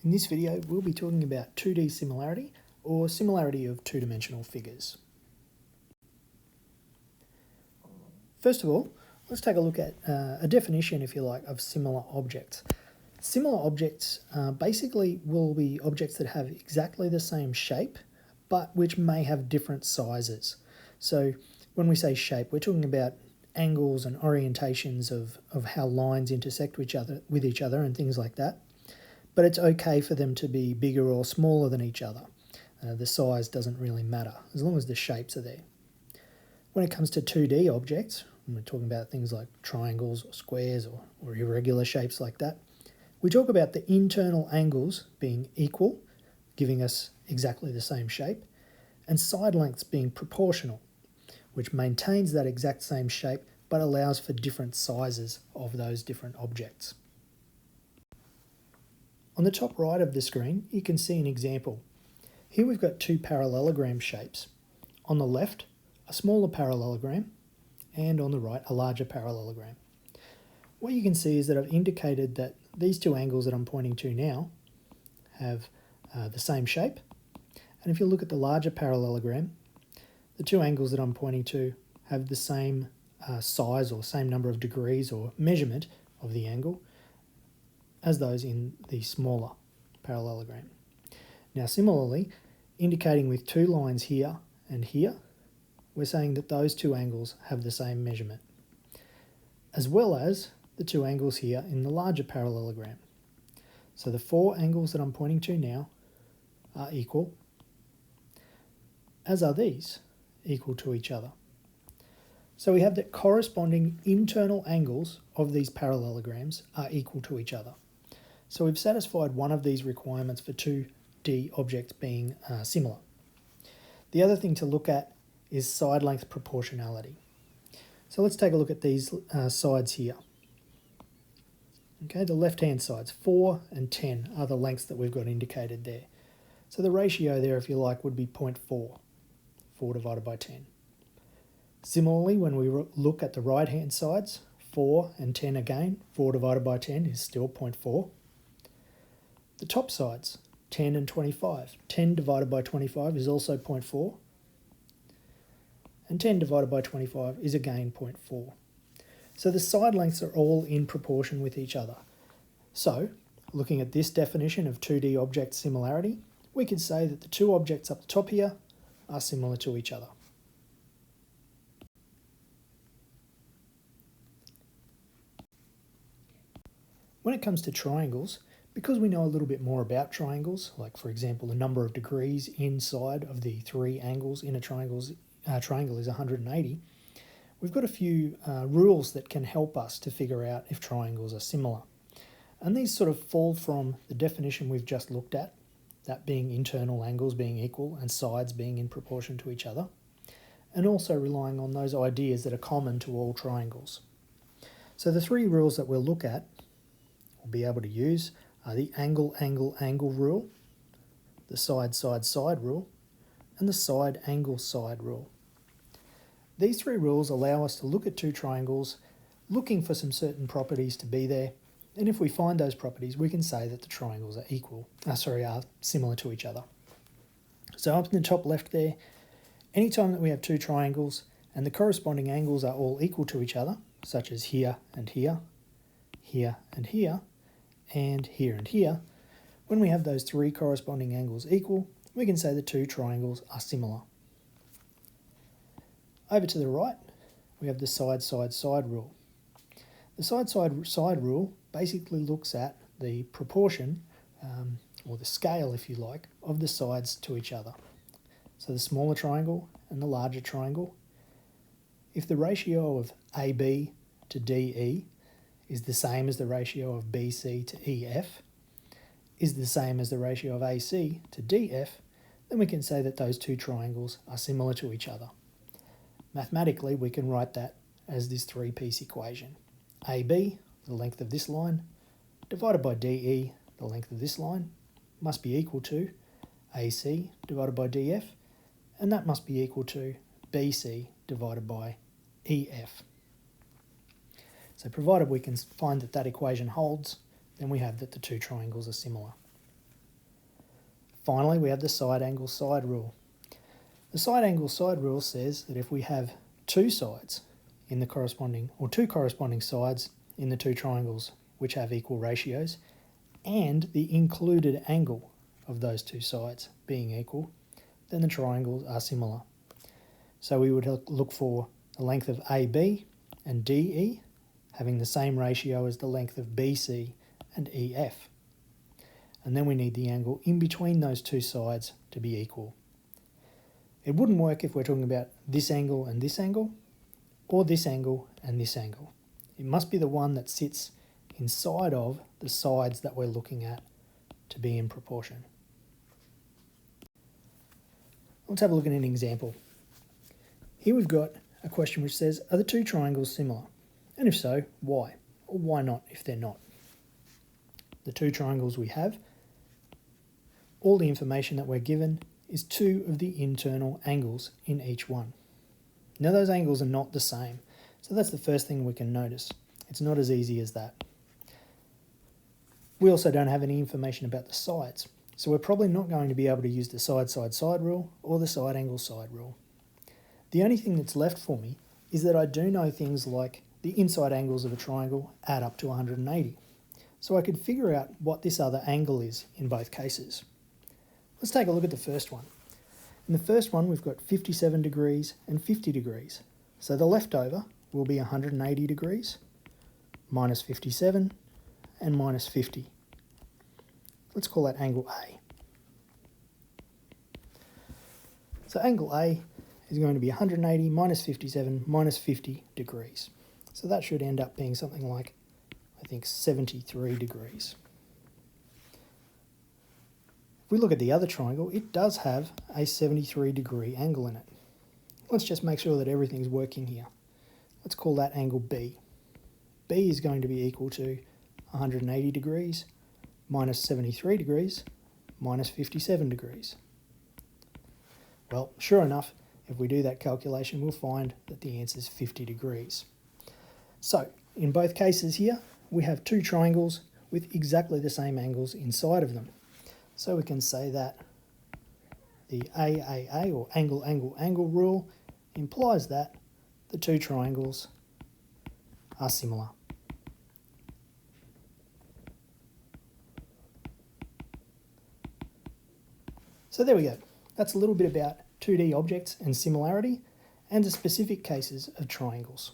In this video, we'll be talking about 2D similarity, or similarity of two-dimensional figures. First of all, let's take a look at a definition, if you like, of similar objects. Similar objects basically will be objects that have exactly the same shape, but which may have different sizes. So when we say shape, we're talking about angles and orientations of how lines intersect with each other and things like that. But it's okay for them to be bigger or smaller than each other. The size doesn't really matter, as long as the shapes are there. When it comes to 2D objects, when we're talking about things like triangles or squares or irregular shapes like that, we talk about the internal angles being equal, giving us exactly the same shape, and side lengths being proportional, which maintains that exact same shape but allows for different sizes of those different objects. On the top right of the screen, you can see an example. Here we've got two parallelogram shapes. On the left, a smaller parallelogram, and on the right, a larger parallelogram. What you can see is that I've indicated that these two angles that I'm pointing to now have the same shape. And if you look at the larger parallelogram, the two angles that I'm pointing to have the same size or same number of degrees or measurement of the angle as those in the smaller parallelogram. Now similarly, indicating with two lines here and here, we're saying that those two angles have the same measurement, as well as the two angles here in the larger parallelogram. So the four angles that I'm pointing to now are equal, as are these, equal to each other. So we have that corresponding internal angles of these parallelograms are equal to each other. So we've satisfied one of these requirements for 2D objects being similar. The other thing to look at is side length proportionality. So let's take a look at these sides here. Okay, the left-hand sides, 4 and 10 are the lengths that we've got indicated there. So the ratio there, if you like, would be 0.4, 4 divided by 10. Similarly, when we look at the right-hand sides, 4 and 10 again, 4 divided by 10 is still 0.4. The top sides, 10 and 25. 10 divided by 25 is also 0.4. And 10 divided by 25 is again 0.4. So the side lengths are all in proportion with each other. So, looking at this definition of 2D object similarity, we could say that the two objects up the top here are similar to each other. When it comes to triangles, because we know a little bit more about triangles, like for example the number of degrees inside of the three angles in a triangle is 180, we've got a few rules that can help us to figure out if triangles are similar. And these sort of fall from the definition we've just looked at, that being internal angles being equal and sides being in proportion to each other, and also relying on those ideas that are common to all triangles. So the three rules that we'll look at, we'll be able to use, are the angle, angle, angle rule, the side, side, side rule, and the side, angle, side rule. These three rules allow us to look at two triangles, looking for some certain properties to be there, and if we find those properties, we can say that the triangles are similar to each other. So up in the top left there, anytime that we have two triangles and the corresponding angles are all equal to each other, such as here and here, here and here, and here and here, when we have those three corresponding angles equal, we can say the two triangles are similar. Over to the right, we have the side, side, side rule. The side, side, side rule basically looks at the proportion, or the scale, if you like, of the sides to each other. So the smaller triangle and the larger triangle, if the ratio of AB to DE is the same as the ratio of BC to EF, is the same as the ratio of AC to DF, then we can say that those two triangles are similar to each other. Mathematically, we can write that as this three-piece equation. AB, the length of this line, divided by DE, the length of this line, must be equal to AC divided by DF, and that must be equal to BC divided by EF. So provided we can find that that equation holds, then we have that the two triangles are similar. Finally, we have the side angle side rule. The side angle side rule says that if we have two sides in the corresponding, or two corresponding sides in the two triangles which have equal ratios, and the included angle of those two sides being equal, then the triangles are similar. So we would look for the length of AB and DE having the same ratio as the length of BC and EF. And then we need the angle in between those two sides to be equal. It wouldn't work if we're talking about this angle and this angle, or this angle and this angle. It must be the one that sits inside of the sides that we're looking at to be in proportion. Let's have a look at an example. Here we've got a question which says, are the two triangles similar? And if so, why? Or why not if they're not? The two triangles we have, all the information that we're given is two of the internal angles in each one. Now those angles are not the same, so that's the first thing we can notice. It's not as easy as that. We also don't have any information about the sides, so we're probably not going to be able to use the side rule or the side angle side rule. The only thing that's left for me is that I do know things like the inside angles of a triangle add up to 180. So I could figure out what this other angle is in both cases. Let's take a look at the first one. In the first one, we've got 57 degrees and 50 degrees. So the leftover will be 180 degrees, minus 57, and minus 50. Let's call that angle A. So angle A is going to be 180 minus 57 minus 50 degrees. So that should end up being something like, I think, 73 degrees. If we look at the other triangle, it does have a 73 degree angle in it. Let's just make sure that everything's working here. Let's call that angle B. B is going to be equal to 180 degrees minus 73 degrees minus 57 degrees. Well, sure enough, if we do that calculation, we'll find that the answer is 50 degrees. So, in both cases here, we have two triangles with exactly the same angles inside of them. So we can say that the AAA, or angle rule, implies that the two triangles are similar. So there we go. That's a little bit about 2D objects and similarity and the specific cases of triangles.